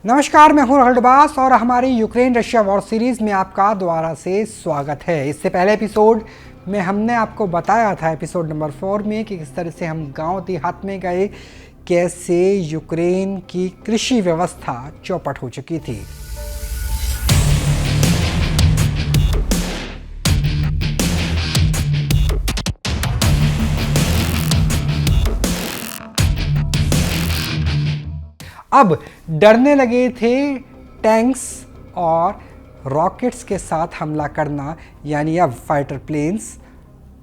नमस्कार, मैं हूं राहुल डबास और हमारी यूक्रेन रशिया वॉर सीरीज़ में आपका दोबारा से स्वागत है। इससे पहले एपिसोड में हमने आपको बताया था, एपिसोड नंबर 4 में, कि किस तरह से हम गांव देहात में गए, कैसे यूक्रेन की कृषि व्यवस्था चौपट हो चुकी थी। अब डरने लगे थे टैंक्स और रॉकेट्स के साथ हमला करना, यानी अब फाइटर प्लेन्स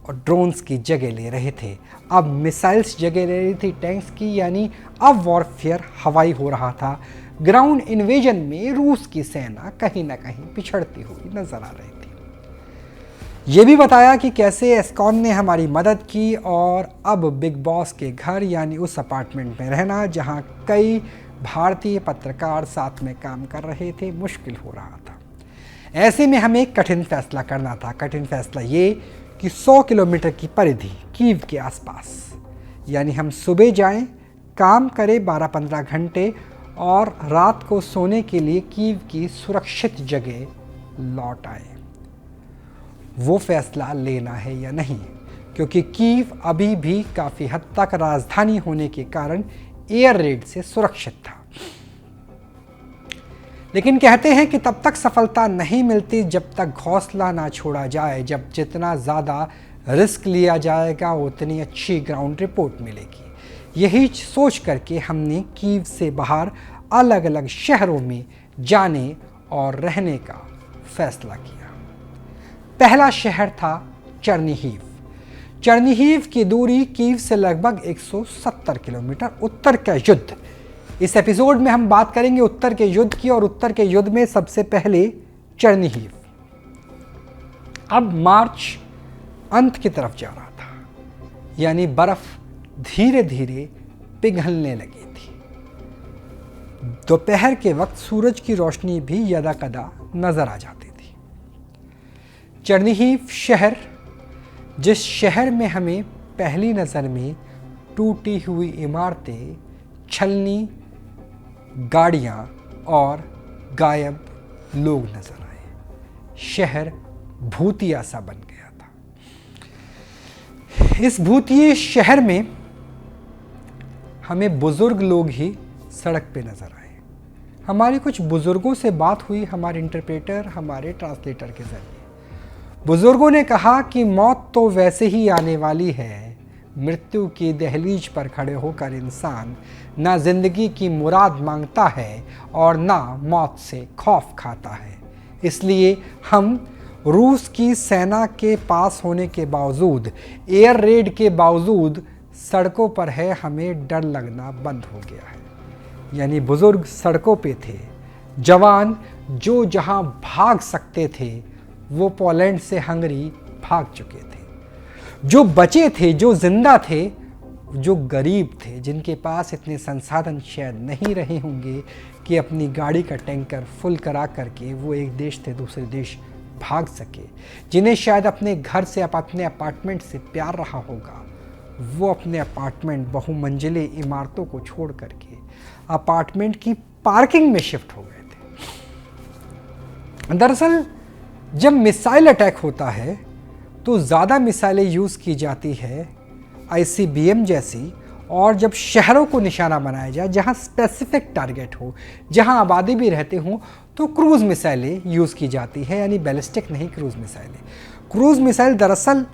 और ड्रोन्स की जगह ले रहे थे। अब मिसाइल्स जगह ले रही थी टैंक्स की, यानी अब वॉरफेयर हवाई हो रहा था। ग्राउंड इन्वेजन में रूस की सेना कहीं ना कहीं पिछड़ती हुई नजर आ रही थी। ये भी बताया कि कैसे एस्कॉन ने हमारी मदद की और अब बिग बॉस के घर, यानी उस अपार्टमेंट में रहना जहां कई भारतीय पत्रकार साथ में काम कर रहे थे, मुश्किल हो रहा था। ऐसे में हमें कठिन फैसला करना था। कठिन फैसला ये कि 100 किलोमीटर की परिधि कीव के आसपास, यानी हम सुबह जाएं, काम करें 12-15 घंटे और रात को सोने के लिए कीव की सुरक्षित जगह लौट आए। वो फैसला लेना है या नहीं, क्योंकि कीव अभी भी काफ़ी हद तक राजधानी होने के कारण एयर रेड से सुरक्षित था। लेकिन कहते हैं कि तब तक सफलता नहीं मिलती जब तक हौसला ना छोड़ा जाए। जब जितना ज़्यादा रिस्क लिया जाएगा उतनी अच्छी ग्राउंड रिपोर्ट मिलेगी। यही सोच करके हमने कीव से बाहर अलग अलग शहरों में जाने और रहने का फैसला किया। पहला शहर था चर्निहिव। चर्निहिव की दूरी कीव से लगभग 170 किलोमीटर। उत्तर का युद्ध, इस एपिसोड में हम बात करेंगे उत्तर के युद्ध की, और उत्तर के युद्ध में सबसे पहले चर्निहिव। अब मार्च अंत की तरफ जा रहा था, यानी बर्फ धीरे धीरे पिघलने लगी थी। दोपहर के वक्त सूरज की रोशनी भी यदाकदा नजर आ जाती थी। चर्निहिव शहर, जिस शहर में हमें पहली नज़र में टूटी हुई इमारतें, छलनी गाड़ियाँ और गायब लोग नजर आए, शहर भूतिया सा बन गया था। इस भूतिये शहर में हमें बुजुर्ग लोग ही सड़क पे नजर आए। हमारी कुछ बुजुर्गों से बात हुई, हमारे इंटरप्रेटर, हमारे ट्रांसलेटर के जरिए। बुजुर्गों ने कहा कि मौत तो वैसे ही आने वाली है। मृत्यु की दहलीज पर खड़े होकर इंसान ना जिंदगी की मुराद मांगता है और ना मौत से खौफ खाता है। इसलिए हम रूस की सेना के पास होने के बावजूद, एयर रेड के बावजूद सड़कों पर है, हमें डर लगना बंद हो गया है। यानी बुजुर्ग सड़कों पे थे, जवान जो जहां भाग सकते थे वो पोलैंड से हंगरी भाग चुके थे। जो बचे थे, जो जिंदा थे, जो गरीब थे, जिनके पास इतने संसाधन शायद नहीं रहे होंगे कि अपनी गाड़ी का टैंकर फुल करा करके वो एक देश से दूसरे देश भाग सके, जिन्हें शायद अपने घर से, अपने अपार्टमेंट से प्यार रहा होगा, वो अपने अपार्टमेंट, बहुमंजिले इमारतों को छोड़ करके अपार्टमेंट की पार्किंग में शिफ्ट हो गए थे। दरअसल जब मिसाइल अटैक होता है तो ज़्यादा मिसाइलें यूज़ की जाती है, ICBM जैसी, और जब शहरों को निशाना बनाया जाए, जहां स्पेसिफिक टारगेट हो, जहां आबादी भी रहते हों, तो क्रूज़ मिसाइलें यूज़ की जाती है, यानी बैलिस्टिक नहीं, क्रूज़ मिसाइलें। क्रूज़ मिसाइल दरअसल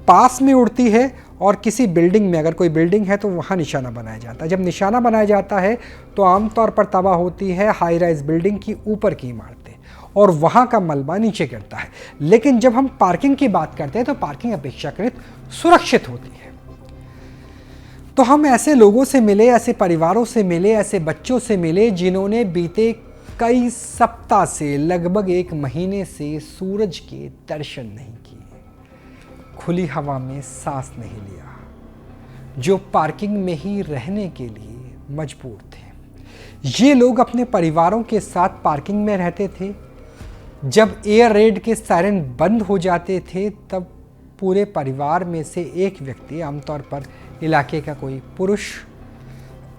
पास में उड़ती है और किसी बिल्डिंग में, अगर कोई बिल्डिंग है तो वहाँ निशाना बनाया जाता है। जब निशाना बनाया जाता है तो आमतौर पर तबाह होती है हाई राइज बिल्डिंग की ऊपर की इमारतें, और वहाँ का मलबा नीचे गिरता है। लेकिन जब हम पार्किंग की बात करते हैं तो पार्किंग अपेक्षाकृत सुरक्षित होती है। तो हम ऐसे लोगों से मिले, ऐसे परिवारों से मिले, ऐसे बच्चों से मिले जिन्होंने बीते कई सप्ताह से, लगभग 1 महीने से सूरज के दर्शन नहीं किए, खुली हवा में सांस नहीं लिया, जो पार्किंग में ही रहने के लिए मजबूर थे। ये लोग अपने परिवारों के साथ पार्किंग में रहते थे। जब एयर रेड के सायरन बंद हो जाते थे तब पूरे परिवार में से एक व्यक्ति, आमतौर पर इलाके का कोई पुरुष,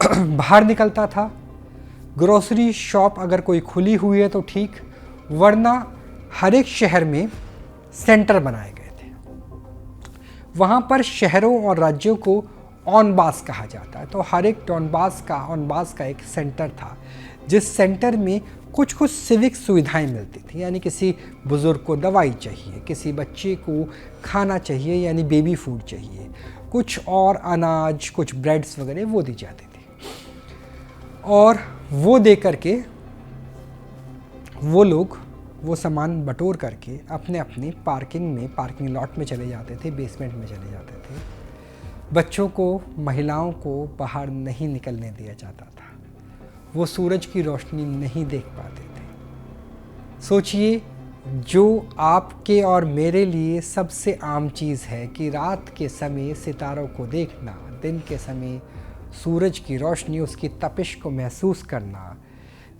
बाहर निकलता था, ग्रोसरी शॉप अगर कोई खुली हुई है तो ठीक, वरना हर एक शहर में सेंटर बनाए गए थे। वहाँ पर शहरों और राज्यों को ऑनबास कहा जाता है। तो हर एक ऑनबास का एक सेंटर था, जिस सेंटर में कुछ कुछ सिविक सुविधाएं मिलती थी, यानी किसी बुज़ुर्ग को दवाई चाहिए, किसी बच्चे को खाना चाहिए यानी बेबी फूड चाहिए, कुछ और अनाज, कुछ ब्रेड्स वगैरह वो दी जाती थी। और वो दे करके वो लोग वो सामान बटोर करके अपने अपनी पार्किंग लॉट में चले जाते थे, बेसमेंट में चले जाते थे। बच्चों को, महिलाओं को बाहर नहीं निकलने दिया जाता था। वो सूरज की रोशनी नहीं देख पाते थे। सोचिए, जो आपके और मेरे लिए सबसे आम चीज़ है कि रात के समय सितारों को देखना, दिन के समय सूरज की रोशनी, उसकी तपिश को महसूस करना,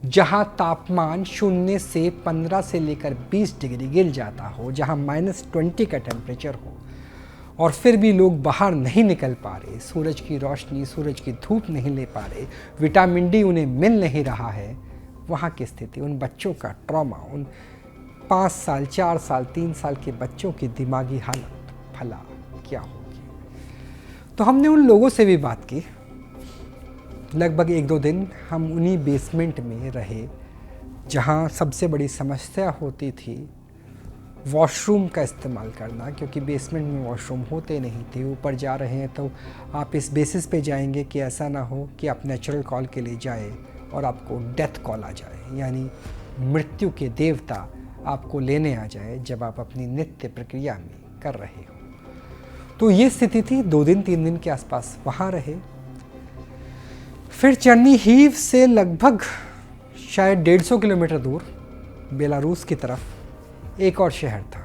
जहाँ तापमान 0 से 15 से लेकर 20 डिग्री गिर जाता हो, जहाँ -20 का टेम्परेचर हो, और फिर भी लोग बाहर नहीं निकल पा रहे, सूरज की रोशनी, सूरज की धूप नहीं ले पा रहे, विटामिन डी उन्हें मिल नहीं रहा है। वहाँ की स्थिति, उन बच्चों का ट्रॉमा, उन 5 साल, 4 साल, 3 साल के बच्चों की दिमागी हालत भला क्या होगी। तो हमने उन लोगों से भी बात की। लगभग 1-2 दिन हम उन्हीं बेसमेंट में रहे, जहाँ सबसे बड़ी समस्या होती थी वॉशरूम का इस्तेमाल करना, क्योंकि बेसमेंट में वॉशरूम होते नहीं थे। ऊपर जा रहे हैं तो आप इस बेसिस पे जाएंगे कि ऐसा ना हो कि आप नेचुरल कॉल के लिए जाए और आपको डेथ कॉल आ जाए, यानी मृत्यु के देवता आपको लेने आ जाए जब आप अपनी नित्य प्रक्रिया में कर रहे हो। तो ये स्थिति थी। 2 दिन 3 दिन के आसपास वहाँ रहे। फिर चर्निहीव से लगभग शायद 150 किलोमीटर दूर बेलारूस की तरफ एक और शहर था।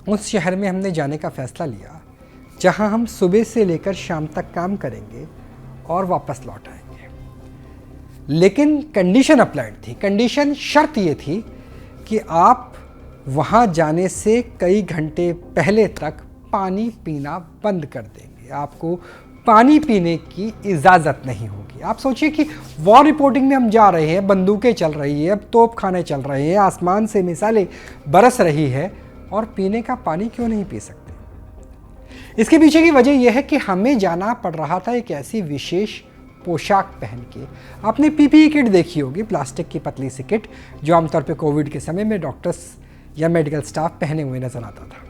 उस शहर में हमने जाने का फैसला लिया, जहां हम सुबह से लेकर शाम तक काम करेंगे और वापस लौट आएंगे। लेकिन कंडीशन अप्लाइड थी। कंडीशन, शर्त ये थी कि आप वहां जाने से कई घंटे पहले तक पानी पीना बंद कर देंगे। आपको पानी पीने की इजाज़त नहीं होगी। आप सोचिए कि वॉर रिपोर्टिंग में हम जा रहे हैं, बंदूकें चल रही है, तोप खाने चल रहे हैं, आसमान से मिसाइलें बरस रही है, और पीने का पानी क्यों नहीं पी सकते। इसके पीछे की वजह यह है कि हमें जाना पड़ रहा था एक ऐसी विशेष पोशाक पहन के। आपने पीपीई किट देखी होगी, प्लास्टिक की पतली सी किट, जो आमतौर पर कोविड के समय में डॉक्टर्स या मेडिकल स्टाफ पहने हुए नजर आता था।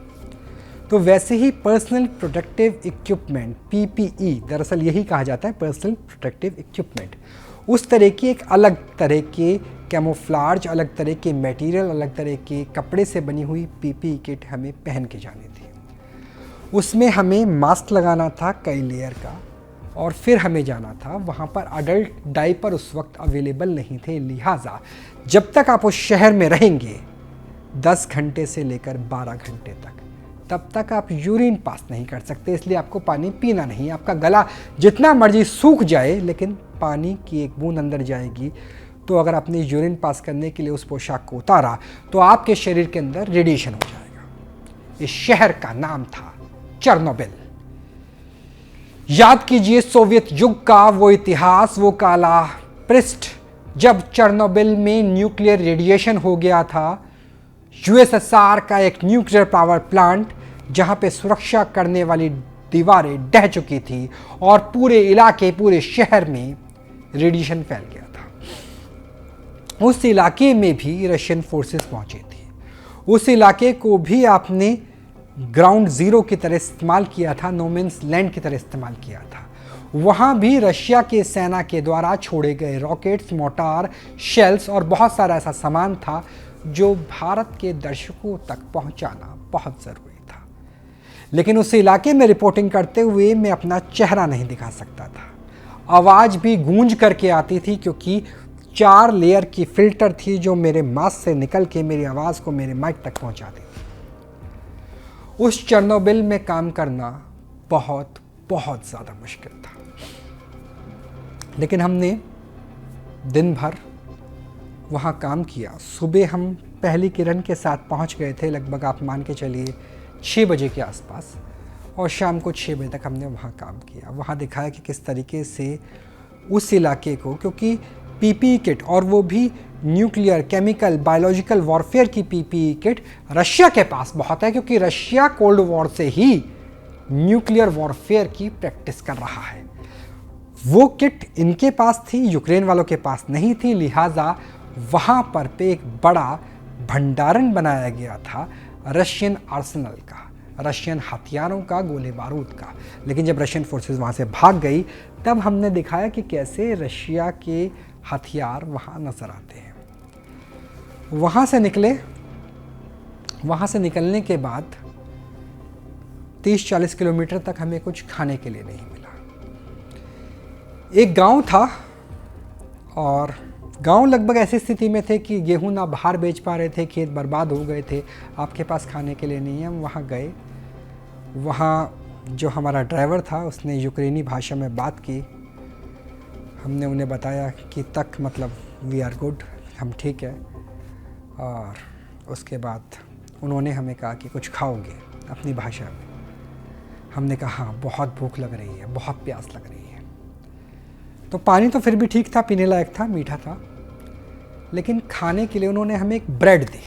तो वैसे ही पर्सनल प्रोटेक्टिव इक्विपमेंट, पीपीई, दरअसल यही कहा जाता है, पर्सनल प्रोटेक्टिव इक्विपमेंट। उस तरह की एक अलग तरह के कैमोफ्लाज, अलग तरह के मटेरियल, अलग तरह के कपड़े से बनी हुई पीपीई किट हमें पहन के जानी थी। उसमें हमें मास्क लगाना था कई लेयर का, और फिर हमें जाना था। वहाँ पर अडल्ट डायपर उस वक्त अवेलेबल नहीं थे, लिहाजा जब तक आप उस शहर में रहेंगे 10 घंटे से लेकर 12 घंटे तक, तब तक आप यूरिन पास नहीं कर सकते। इसलिए आपको पानी पीना नहीं। आपका गला जितना मर्जी सूख जाए, लेकिन पानी की एक बूंद अंदर जाएगी। तो अगर आपने यूरिन पास करने के लिए उस पोशाक को उतारा तो आपके शरीर के अंदर रेडिएशन हो जाएगा। इस शहर का नाम था चेर्नोबिल। याद कीजिए सोवियत युग का वो इतिहास, वो काला पृष्ठ, जब चेर्नोबिल में न्यूक्लियर रेडिएशन हो गया था। यूएसएसआर का एक न्यूक्लियर पावर प्लांट, जहां पे सुरक्षा करने वाली दीवारें ढह चुकी थी और पूरे इलाके, पूरे शहर में रेडिएशन फैल गया था। उस इलाके में भी रशियन फोर्सेस पहुंची थी। उस इलाके को भी आपने ग्राउंड जीरो की तरह इस्तेमाल किया था, नो मीन्स लैंड की तरह इस्तेमाल किया था। वहाँ भी रशिया के सेना के द्वारा छोड़े गए रॉकेट्स, मोटार, शेल्स और बहुत सारा ऐसा सामान था जो भारत के दर्शकों तक पहुँचाना बहुत ज़रूरी था। लेकिन उस इलाके में रिपोर्टिंग करते हुए मैं अपना चेहरा नहीं दिखा सकता था। आवाज़ भी गूंज करके आती थी, क्योंकि 4 लेयर की फिल्टर थी जो मेरे मास्क से निकल के मेरी आवाज़ को मेरे माइक तक पहुँचाती थी। उस चेर्नोबिल में काम करना बहुत बहुत ज़्यादा मुश्किल था। लेकिन हमने दिन भर वहाँ काम किया। सुबह हम पहली किरण के साथ पहुँच गए थे, लगभग आप मान के चलिए 6 बजे के आसपास, और शाम को 6 बजे तक हमने वहाँ काम किया। वहाँ दिखाया कि किस तरीके से उस इलाके को, क्योंकि पीपीई किट, और वो भी न्यूक्लियर, केमिकल, बायोलॉजिकल वॉरफेयर की पीपीई किट रशिया के पास बहुत है, क्योंकि रशिया कोल्ड वॉर से ही न्यूक्लियर वॉरफेयर की प्रैक्टिस कर रहा है। वो किट इनके पास थी, यूक्रेन वालों के पास नहीं थी, लिहाजा वहाँ पर पे एक बड़ा भंडारण बनाया गया था रशियन आर्सेनल का, रशियन हथियारों का, गोले बारूद का। लेकिन जब रशियन फोर्सेस वहाँ से भाग गई तब हमने दिखाया कि कैसे रशिया के हथियार वहाँ नज़र आते हैं। वहाँ से निकलने के बाद 30-40 किलोमीटर तक हमें कुछ खाने के लिए नहीं मिला। एक गांव था और गांव लगभग ऐसी स्थिति में थे कि गेहूं ना बाहर बेच पा रहे थे, खेत बर्बाद हो गए थे, आपके पास खाने के लिए नहीं है। हम वहाँ गए, वहाँ जो हमारा ड्राइवर था उसने यूक्रेनी भाषा में बात की। हमने उन्हें बताया कि तक मतलब वी आर गुड, हम ठीक है। और उसके बाद उन्होंने हमें कहा कि कुछ खाओगे अपनी भाषा में। हमने कहा हाँ, बहुत भूख लग रही है, बहुत प्यास लग रही है। तो पानी तो फिर भी ठीक था, पीने लायक था, मीठा था, लेकिन खाने के लिए उन्होंने हमें एक ब्रेड दी।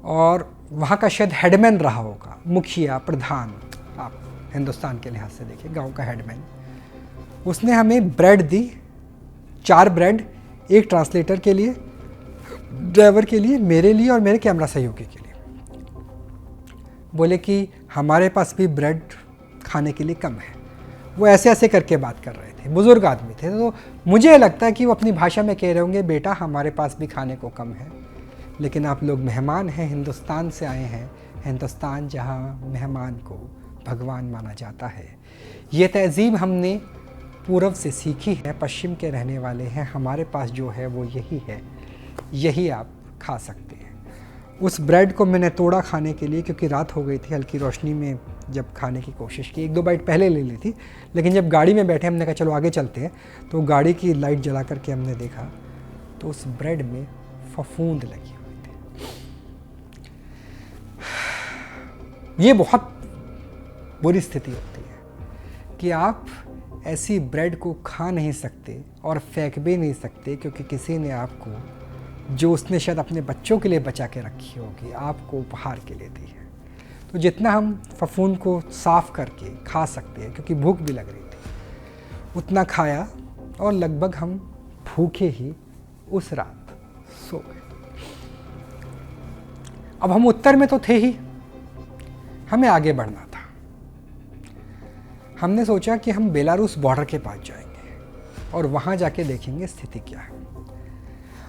और वहाँ का शायद हेडमैन रहा होगा, मुखिया, प्रधान, आप हिंदुस्तान के लिहाज से देखिए, गांव का हेडमैन, उसने हमें ब्रेड दी, 4 ब्रेड, एक ट्रांसलेटर के लिए, ड्राइवर के लिए, मेरे लिए और मेरे कैमरा सहयोगी के लिए। बोले कि हमारे पास भी ब्रेड खाने के लिए कम है। वो ऐसे ऐसे करके बात कर रहे थे, बुज़ुर्ग आदमी थे। तो मुझे लगता है कि वो अपनी भाषा में कह रहे होंगे, बेटा हमारे पास भी खाने को कम है, लेकिन आप लोग मेहमान हैं, हिंदुस्तान से आए हैं, हिंदुस्तान जहाँ मेहमान को भगवान माना जाता है। ये तहज़ीब हमने पूर्व से सीखी है, पश्चिम के रहने वाले हैं, हमारे पास जो है वो यही है, यही आप खा सकते हैं। उस ब्रेड को मैंने तोड़ा खाने के लिए, क्योंकि रात हो गई थी। हल्की रोशनी में जब खाने की कोशिश की, 1-2 बाइट पहले ले ली थी, लेकिन जब गाड़ी में बैठे हमने कहा चलो आगे चलते हैं, तो गाड़ी की लाइट जला करके हमने देखा तो उस ब्रेड में फफूंद लगी हुई थी। ये बहुत बुरी स्थिति होती है कि आप ऐसी ब्रेड को खा नहीं सकते और फेंक भी नहीं सकते, क्योंकि किसी ने आपको, जो उसने शायद अपने बच्चों के लिए बचा के रखी होगी, आपको उपहार के लिए दी है। तो जितना हम फफूंद को साफ़ करके खा सकते हैं, क्योंकि भूख भी लग रही थी, उतना खाया और लगभग हम भूखे ही उस रात सो गए। अब हम उत्तर में तो थे ही, हमें आगे बढ़ना था। हमने सोचा कि हम बेलारूस बॉर्डर के पास जाएंगे और वहाँ जाके देखेंगे स्थिति क्या है।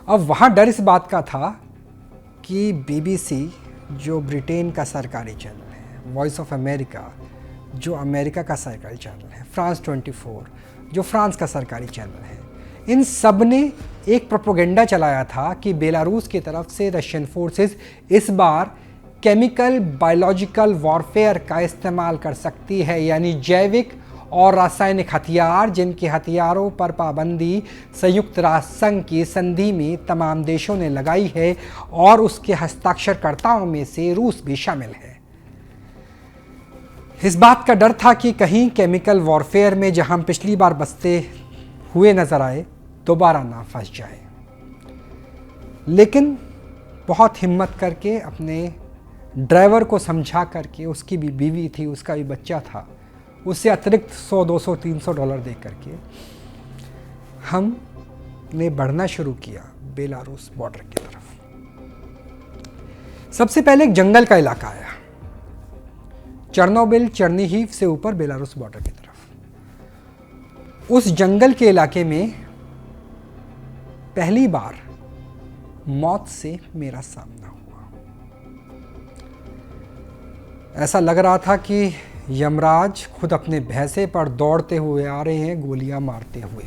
अब वहाँ डर इस बात का था कि BBC, जो ब्रिटेन का सरकारी चैनल है, वॉइस ऑफ अमेरिका, जो अमेरिका का सरकारी चैनल है, फ्रांस 24, जो फ्रांस का सरकारी चैनल है, इन सब ने एक प्रोपेगेंडा चलाया था कि बेलारूस की तरफ से रशियन फोर्सेस इस बार केमिकल, बायोलॉजिकल वॉरफेयर का इस्तेमाल कर सकती है, यानी जैविक और रासायनिक हथियार, जिनके हथियारों पर पाबंदी संयुक्त राष्ट्र संघ की संधि में तमाम देशों ने लगाई है और उसके हस्ताक्षरकर्ताओं में से रूस भी शामिल है। इस बात का डर था कि कहीं केमिकल वॉरफेयर में जहां पिछली बार बसते हुए नजर आए, दोबारा ना फंस जाए। लेकिन बहुत हिम्मत करके अपने ड्राइवर को समझा करके, उसकी भी बीवी थी, उसका भी बच्चा था, उससे अतिरिक्त $100, $200, $300 दे करके हमने बढ़ना शुरू किया बेलारूस बॉर्डर की तरफ। सबसे पहले एक जंगल का इलाका आया, चर्नोबिल, चर्नीहिव से ऊपर बेलारूस बॉर्डर की तरफ। उस जंगल के इलाके में पहली बार मौत से मेरा सामना हुआ। ऐसा लग रहा था कि यमराज खुद अपने भैंसे पर दौड़ते हुए आ रहे हैं, गोलियां मारते हुए।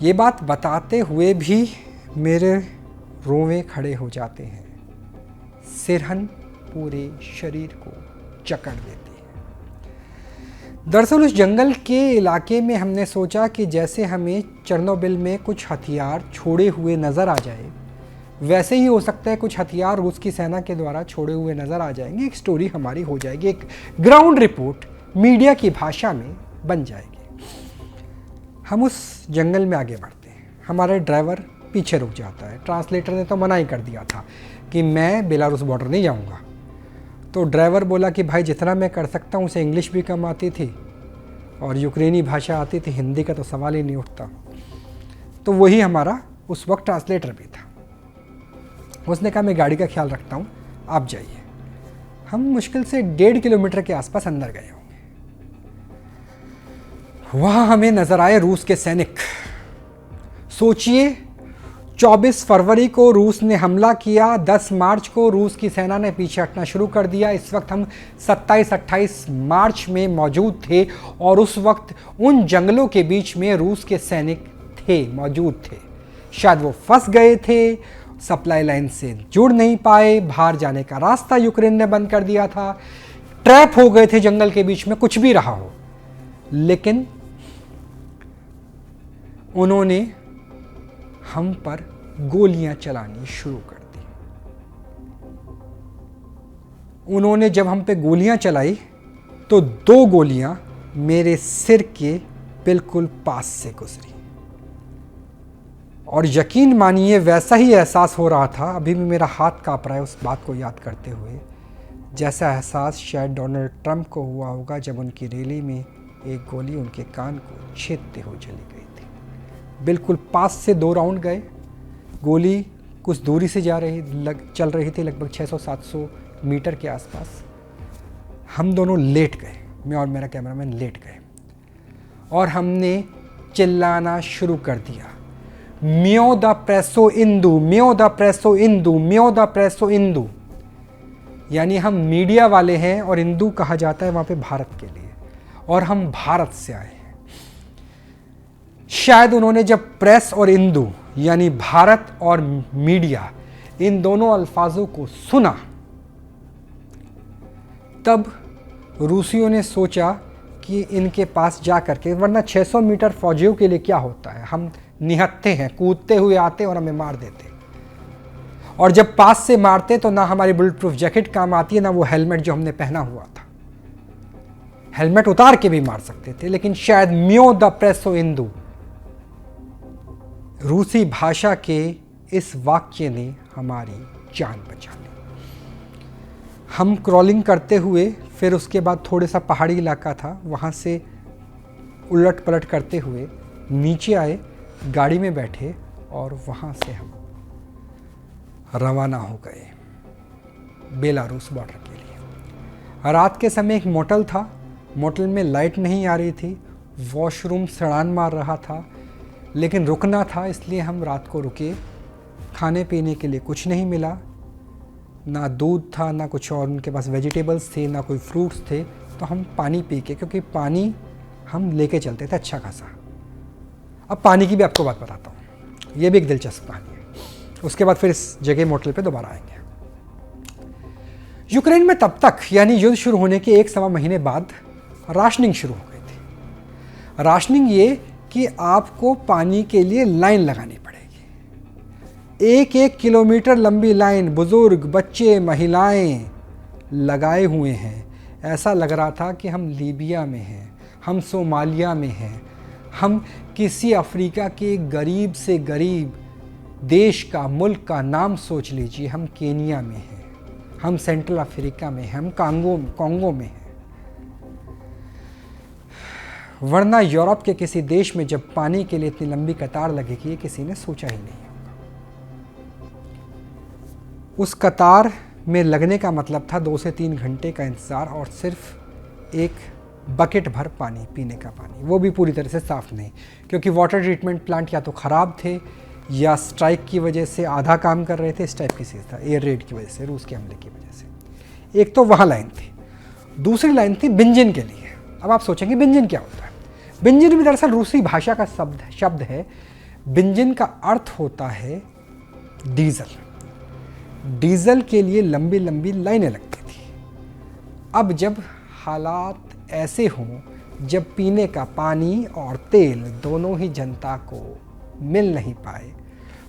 ये बात बताते हुए भी मेरे रोंवे खड़े हो जाते हैं, सिरहन पूरे शरीर को जकड़ देती है। दरअसल उस जंगल के इलाके में हमने सोचा कि जैसे हमें चर्नोबिल में कुछ हथियार छोड़े हुए नज़र आ जाए, वैसे ही हो सकता है कुछ हथियार रूस की सेना के द्वारा छोड़े हुए नज़र आ जाएंगे। एक स्टोरी हमारी हो जाएगी, एक ग्राउंड रिपोर्ट मीडिया की भाषा में बन जाएगी। हम उस जंगल में आगे बढ़ते हैं, हमारे ड्राइवर पीछे रुक जाता है। ट्रांसलेटर ने तो मना ही कर दिया था कि मैं बेलारूस बॉर्डर नहीं जाऊंगा। तो ड्राइवर बोला कि भाई जितना मैं कर सकता हूँ, उसे इंग्लिश भी कम आती थी और यूक्रेनी भाषा आती थी, हिंदी का तो सवाल ही नहीं उठता। तो वही हमारा उस वक्त ट्रांसलेटर भी था। उसने कहा मैं गाड़ी का ख्याल रखता हूँ, आप जाइए। हम मुश्किल से 1.5 किलोमीटर के आसपास अंदर गए होंगे। वहाँ हमें नजर आए रूस के सैनिक। सोचिए, 24 फरवरी को रूस ने हमला किया, 10 मार्च को रूस की सेना ने पीछे हटना शुरू कर दिया। इस वक्त हम 27-28 मार्च में मौजूद थे और उस वक्त उन जंगलों के बीच में रूस के सैनिक मौजूद थे। शायद वो फंस गए थे, सप्लाई लाइन से जुड़ नहीं पाए, बाहर जाने का रास्ता यूक्रेन ने बंद कर दिया था, ट्रैप हो गए थे जंगल के बीच में, कुछ भी रहा हो। लेकिन उन्होंने हम पर गोलियां चलानी शुरू कर दी। उन्होंने जब हम पे गोलियां चलाई तो 2 गोलियां मेरे सिर के बिल्कुल पास से गुजरी और यकीन मानिए वैसा ही एहसास हो रहा था, अभी भी मेरा हाथ कांप रहा है उस बात को याद करते हुए, जैसा एहसास शायद डोनाल्ड ट्रंप को हुआ होगा जब उनकी रैली में एक गोली उनके कान को छेदते हुए चली गई थी। बिल्कुल पास से 2 राउंड गए, गोली कुछ दूरी से चल रही थी, लगभग 600-700 मीटर के आसपास। हम दोनों लेट गए, मैं और मेरा कैमरामैन लेट गए और हमने चिल्लाना शुरू कर दिया, मियो द प्रेसो इंदू, मियो द प्रेसो इंदू, मियो द प्रेसो इंदू। यानी हम मीडिया वाले हैं और इंदू कहा जाता है वहाँ पे भारत के लिए, और हम भारत से आए हैं। शायद उन्होंने जब प्रेस और इंदू यानी भारत और मीडिया इन दोनों अल्फाजों को सुना, तब रूसियों ने सोचा कि इनके पास जा करके, वरना 600 मीटर फौजियों के लिए क्या होता है, हम निहत्ते हैं, कूदते हुए आते और हमें मार देते। और जब पास से मारते तो ना हमारी बुलेट प्रूफ जैकेट काम आती है, ना वो हेलमेट जो हमने पहना हुआ था। हेलमेट उतार के भी मार सकते थे, लेकिन शायद मियो द प्रेसो इंदू, रूसी भाषा के इस वाक्य ने हमारी जान बचा ली। हम क्रॉलिंग करते हुए, फिर उसके बाद थोड़ा सा पहाड़ी इलाका था, वहाँ से उलट पलट करते हुए नीचे आए, गाड़ी में बैठे और वहाँ से हम रवाना हो गए बेलारूस बॉर्डर के लिए। रात के समय एक मोटल था, मोटल में लाइट नहीं आ रही थी, वॉशरूम सड़ान मार रहा था, लेकिन रुकना था, इसलिए हम रात को रुके। खाने पीने के लिए कुछ नहीं मिला, ना दूध था ना कुछ और, उनके पास वेजिटेबल्स थे ना कोई फ्रूट्स थे, तो हम पानी पी के, क्योंकि पानी हम लेके चलते थे अच्छा खासा। अब पानी की भी आपको बात बताता हूँ, ये भी एक दिलचस्प कहानी है। उसके बाद फिर इस जगह मोटल पे दोबारा आएंगे। यूक्रेन में तब तक, यानी युद्ध शुरू होने के 1-1.25 महीने बाद राशनिंग शुरू हो गई थी। राशनिंग ये कि आपको पानी के लिए लाइन लगानी पड़ेगी, 1-1 किलोमीटर लंबी लाइन, बुजुर्ग, बच्चे, महिलाएं लगाए हुए हैं। ऐसा लग रहा था कि हम लीबिया में हैं, हम सोमालिया में हैं, हम किसी अफ्रीका के गरीब से गरीब देश का, मुल्क का नाम सोच लीजिए, हम केनिया में हैं, हम सेंट्रल अफ्रीका में हैं, हम कॉन्गो में हैं। वरना यूरोप के किसी देश में जब पानी के लिए इतनी लंबी कतार लगेगी, ये किसी ने सोचा ही नहीं होगा। उस कतार में लगने का मतलब था 2 से 3 घंटे का इंतज़ार और सिर्फ एक बकेट भर पानी, पीने का पानी, वो भी पूरी तरह से साफ़ नहीं, क्योंकि वाटर ट्रीटमेंट प्लांट या तो ख़राब थे या स्ट्राइक की वजह से आधा काम कर रहे थे। इस टाइप की चीज़ था, एयर रेड की वजह से, रूस के हमले की वजह से। एक तो वहाँ लाइन थी, दूसरी लाइन थी बेंजीन के लिए। अब आप सोचेंगे बेंजीन क्या होता है। बेंजीन भी दरअसल रूसी भाषा का शब्द है। बेंजीन का अर्थ होता है डीजल। डीजल के लिए लंबी लंबी लाइनें लगती थी। अब जब हालात ऐसे हों, जब पीने का पानी और तेल दोनों ही जनता को मिल नहीं पाए,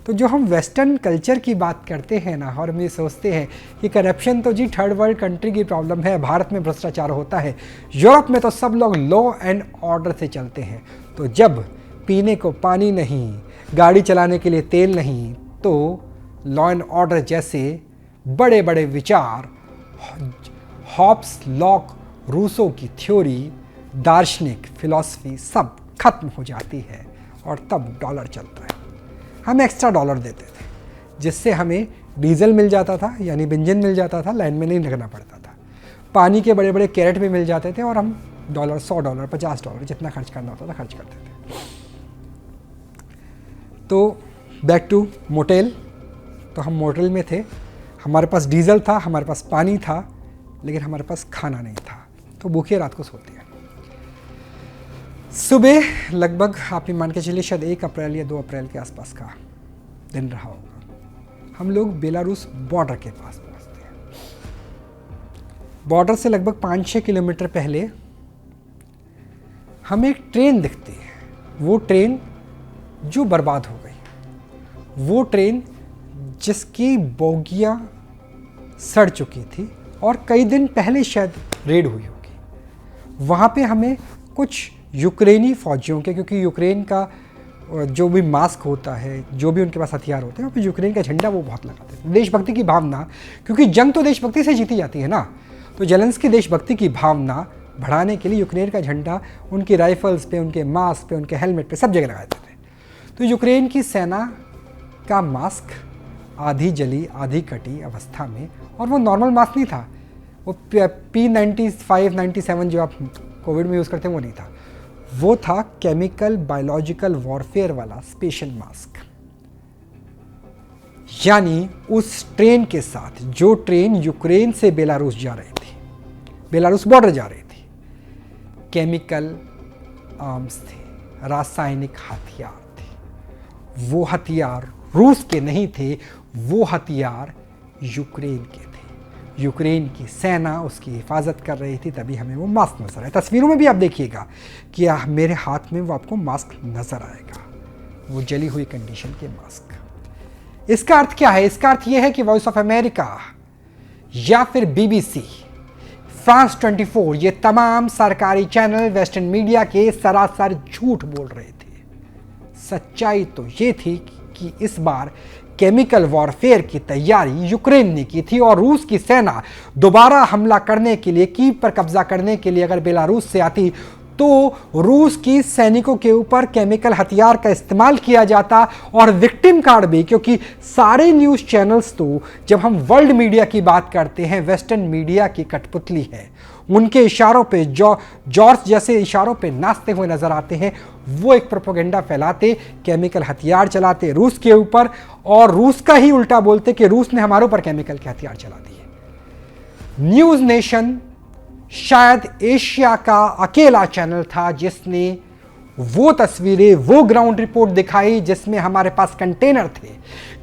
तो जो हम वेस्टर्न कल्चर की बात करते हैं ना, और हम ये सोचते हैं कि करप्शन तो जी थर्ड वर्ल्ड कंट्री की प्रॉब्लम है, भारत में भ्रष्टाचार होता है, यूरोप में तो सब लोग लॉ एंड ऑर्डर से चलते हैं, तो जब पीने को पानी नहीं, गाड़ी चलाने के लिए तेल नहीं, तो लॉ एंड ऑर्डर जैसे बड़े बड़े विचार, हॉब्स, लॉक, रूसो की थ्योरी, दार्शनिक फिलॉसफी सब खत्म हो जाती है और तब डॉलर चलता है। हम एक्स्ट्रा डॉलर देते थे जिससे हमें डीजल मिल जाता था, यानी बेंजीन मिल जाता था, लाइन में नहीं लगना पड़ता था, पानी के बड़े बड़े कैरेट भी मिल जाते थे और हम डॉलर, $100, $50 जितना खर्च करना होता था खर्च करते थे। तो बैक टू मोटेल, तो हम मोटेल में थे, हमारे पास डीजल था, हमारे पास पानी था, लेकिन हमारे पास खाना नहीं था, तो भूखे रात को सोते हैं। सुबह लगभग आप ये मान के चलिए शायद 1 अप्रैल या 2 अप्रैल के आसपास का दिन रहा होगा, हम लोग बेलारूस बॉर्डर के पास पहुंचते हैं। बॉर्डर से लगभग 5-6 किलोमीटर पहले हमें एक ट्रेन दिखती है, वो ट्रेन जो बर्बाद हो गई, वो ट्रेन जिसकी बोगियां सड़ चुकी थी और कई दिन पहले शायद रेड हुई होगी। वहाँ पे हमें कुछ यूक्रेनी फौजियों के, क्योंकि यूक्रेन का जो भी मास्क होता है, जो भी उनके पास हथियार होते हैं, वहाँ पे यूक्रेन का झंडा वो बहुत लगाते थे, देशभक्ति की भावना, क्योंकि जंग तो देशभक्ति से जीती जाती है ना, तो जेलेंस्की देशभक्ति की भावना बढ़ाने के लिए यूक्रेन का झंडा उनकी राइफल्स पे, उनके मास्क पे, उनके हेलमेट पे सब जगह लगाते थे। तो यूक्रेन की सेना का मास्क आधी जली आधी कटी अवस्था में, और वो नॉर्मल मास्क नहीं था, वो P95-97 जो आप कोविड में यूज़ करते हैं वो नहीं था, वो था केमिकल बायोलॉजिकल वॉरफेयर वाला स्पेशल मास्क। यानी उस ट्रेन के साथ, जो ट्रेन यूक्रेन से बेलारूस जा रही थी, बेलारूस बॉर्डर जा रही थी, केमिकल आर्म्स थे, रासायनिक हथियार थे। वो हथियार रूस के नहीं थे, वो हथियार यूक्रेन के थे। यूक्रेन की सेना उसकी हिफाजत कर रही थी, तभी हमें वो मास्क नजर आया। तस्वीरों में भी आप देखिएगा कि मेरे हाथ में वो आपको मास्क नजर आएगा, वो जली हुई कंडीशन के मास्क। इसका अर्थ क्या है? इसका अर्थ यह है कि वॉइस ऑफ अमेरिका या फिर BBC, फ्रांस 24, ये तमाम सरकारी चैनल वेस्टर्न मीडिया के सरासर झूठ बोल रहे थे। सच्चाई तो ये थी कि इस बार केमिकल वॉरफेयर की तैयारी यूक्रेन ने की थी और रूस की सेना दोबारा हमला करने के लिए, कीव पर कब्जा करने के लिए अगर बेलारूस से आती तो रूस की सैनिकों के ऊपर केमिकल हथियार का इस्तेमाल किया जाता और विक्टिम कार्ड भी, क्योंकि सारे न्यूज़ चैनल्स तो जब हम वर्ल्ड मीडिया की बात करते हैं वेस्टर्न मीडिया की कठपुतली है, उनके इशारों पे जॉर्ज जैसे इशारों पे नाचते हुए नजर आते हैं। वो एक प्रोपेगेंडा फैलाते, केमिकल हथियार चलाते रूस के ऊपर और रूस का ही उल्टा बोलते कि रूस ने हमारे ऊपर केमिकल के हथियार चला दिए। न्यूज़ नेशन शायद एशिया का अकेला चैनल था जिसने वो तस्वीरें, वो ग्राउंड रिपोर्ट दिखाई जिसमें हमारे पास कंटेनर थे,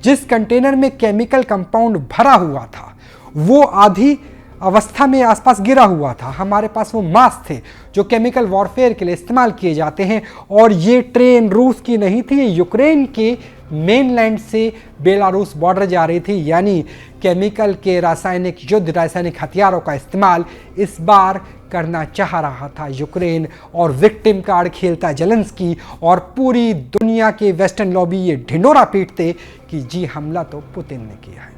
जिस कंटेनर में केमिकल कंपाउंड भरा हुआ था वो आधी अवस्था में आसपास गिरा हुआ था। हमारे पास वो मास्क थे जो केमिकल वॉरफेयर के लिए इस्तेमाल किए जाते हैं, और ये ट्रेन रूस की नहीं थी, यूक्रेन के मेनलैंड से बेलारूस बॉर्डर जा रही थी। यानी केमिकल के रासायनिक युद्ध, रासायनिक हथियारों का इस्तेमाल इस बार करना चाह रहा था यूक्रेन, और विक्टिम कार्ड खेलता जेलेंस्की, और पूरी दुनिया के वेस्टर्न लॉबी ये ढिंडोरा पीटते कि जी हमला तो पुतिन ने किया है।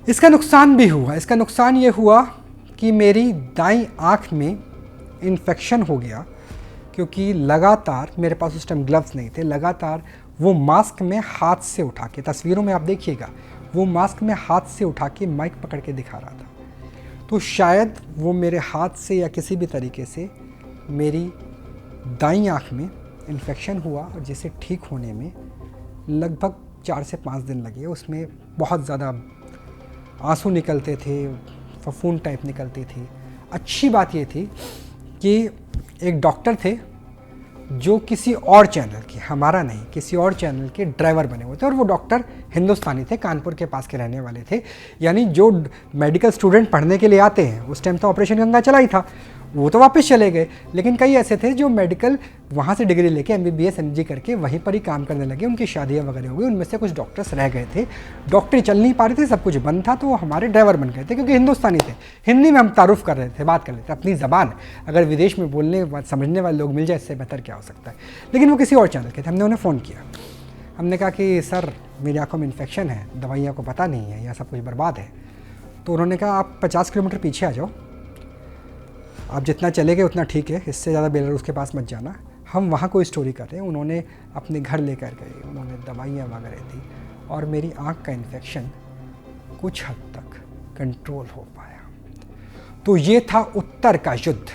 इसका नुकसान भी हुआ। इसका नुकसान ये हुआ कि मेरी दाईं आँख में इन्फेक्शन हो गया, क्योंकि लगातार मेरे पास उस टाइम ग्लव्स नहीं थे, लगातार वो मास्क में हाथ से उठा के, तस्वीरों में आप देखिएगा, वो मास्क में हाथ से उठा के माइक पकड़ के दिखा रहा था। तो शायद वो मेरे हाथ से या किसी भी तरीके से मेरी दाईं आँख में इन्फेक्शन हुआ, और जिसे ठीक होने में लगभग 4 से 5 दिन लगे। उसमें बहुत ज़्यादा आंसू निकलते थे, फफूंद टाइप निकलती थी। अच्छी बात ये थी कि एक डॉक्टर थे जो किसी और चैनल के, हमारा नहीं, किसी और चैनल के ड्राइवर बने हुए थे, और वो डॉक्टर हिंदुस्तानी थे, कानपुर के पास के रहने वाले थे। यानी जो मेडिकल स्टूडेंट पढ़ने के लिए आते हैं, उस टाइम तो ऑपरेशन गंगा चला ही था, वो तो वापस चले गए, लेकिन कई ऐसे थे जो मेडिकल वहाँ से डिग्री लेके MBBS MG करके वहीं पर ही काम करने लगे, उनकी शादियाँ वगैरह हो गई। उनमें से कुछ डॉक्टर्स रह गए थे, डॉक्टरी चल नहीं पा रही थी, सब कुछ बंद था, तो वो हमारे ड्राइवर बन गए थे, क्योंकि हिंदुस्तानी थे। हिंदी में हम तारुफ कर रहे थे, बात कर रहे थे अपनी ज़बान। अगर विदेश में बोलने समझने वाले लोग मिल जाए, इससे बेहतर क्या हो सकता है। लेकिन वो किसी और चैनल के थे। हमने उन्हें फ़ोन किया, हमने कहा कि सर मेरी आँखों में इन्फेक्शन है, दवाइयाँ को पता नहीं है, या सब कुछ बर्बाद है। तो उन्होंने कहा आप 50 किलोमीटर पीछे आ जाओ, आप जितना चले गए उतना ठीक है, इससे ज़्यादा बेलारूस के पास मत जाना, हम वहाँ कोई स्टोरी कर रहे हैं। उन्होंने अपने घर लेकर गए, उन्होंने दवाइयाँ वगैरह दी, और मेरी आँख का इन्फेक्शन कुछ हद तक कंट्रोल हो पाया। तो ये था उत्तर का युद्ध।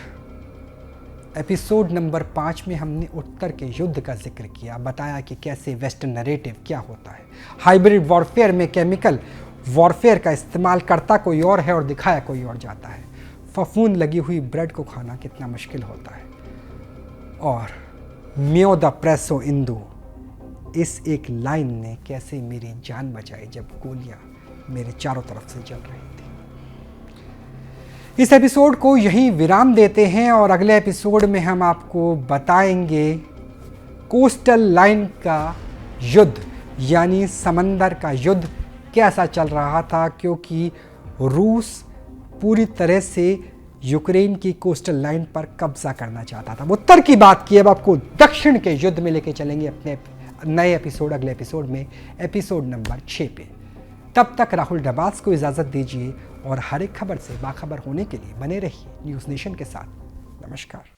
एपिसोड नंबर 5 में हमने उत्तर के युद्ध का जिक्र किया, बताया कि कैसे वेस्टर्न नैरेटिव क्या होता है, हाइब्रिड वॉरफेयर में केमिकल वॉरफेयर का इस्तेमाल करता कोई और है और दिखाया कोई और जाता है, फफूंद लगी हुई ब्रेड को खाना कितना मुश्किल होता है, और म्यो द प्रेसो इंदू, इस एक लाइन ने कैसे मेरी जान बचाई जब गोलियां मेरे चारों तरफ से जल रही थी। इस एपिसोड को यहीं विराम देते हैं, और अगले एपिसोड में हम आपको बताएंगे कोस्टल लाइन का युद्ध, यानी समंदर का युद्ध कैसा चल रहा था, क्योंकि रूस पूरी तरह से यूक्रेन की कोस्टल लाइन पर कब्जा करना चाहता था। उत्तर की बात की, अब आपको दक्षिण के युद्ध में लेके चलेंगे अपने नए एपिसोड, अगले एपिसोड में, एपिसोड नंबर 6 पे। तब तक राहुल डबास को इजाज़त दीजिए, और हर एक खबर से बाखबर होने के लिए बने रहिए न्यूज़ नेशन के साथ। नमस्कार।